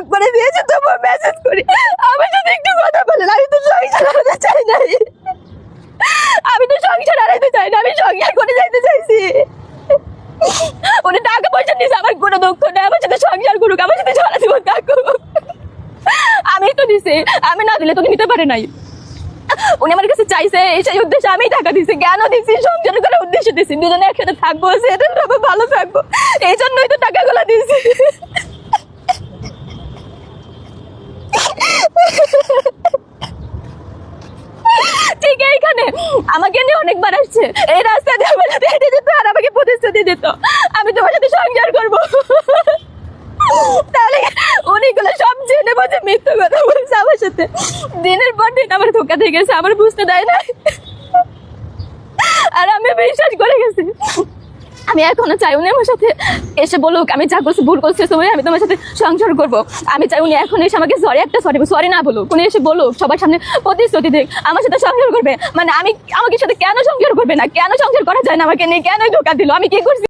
Block করে দিয়েছে, তবুও মেসেজ করি আমার সাথে একটু কথা বলেন। আমি তো সংসার হারাতে চাই নাই, আমি তো সংসার হারাতে চাই না, আমি সংসার করে যাইতে চাইছি। উনি টাকা পয়সা নিয়েছে, আমার কোনো দুঃখ নেই, আমার সাথে সংসার করুক, আমার সাথে সারা জীবন থাকুক। আমি তো দিছি, আমি না দিলে তো নিতে পারে নাই। উনি আমার কাছে চাইছে, সেই উদ্দেশ্যে আমি টাকা দিছি, জ্ঞানও দিছি, সংসার করার উদ্দেশ্যে দিছি, দুজনে একসাথে থাকবো, সেদিন তবে ভালো থাকবো, এই জন্যই তো টাকাগুলো দিছি। ঠিক এইখানে আমাকে নিয়ে অনেকবার আসছে, এই রাস্তা দিয়ে আমার সাথে হেঁটে যেত আর আমাকে প্রতিশ্রুতি দিত আমি তোমার সাথে সংসার করবো। তাহলে উনিগুলো সব জেনে বসে মিথ্যা কথা বলছে আমার সাথে, দিনের পর দিন আমার ধোকা দিয়ে গেছে, আমার বুঝতে দেয় না, আর আমি বিশ্বাস করে গেছি। আমি এখনো চাই উনি আমার সাথে এসে বলুক আমি যা করছি ভুল করছি, আমি তোমার সাথে সংসার করবো। আমি চাই উনি এখন এসে আমাকে সরি না বলুক, উনি এসে বলুক, সবার সামনে প্রতিশ্রুতি দিক আমার সাথে সংসার করবে। মানে আমাকে সাথে কেন সংসার করবে না, কেন সংসার করা যায় না, আমাকে নিয়ে কেন ধোকা দিল, আমি কি করছি?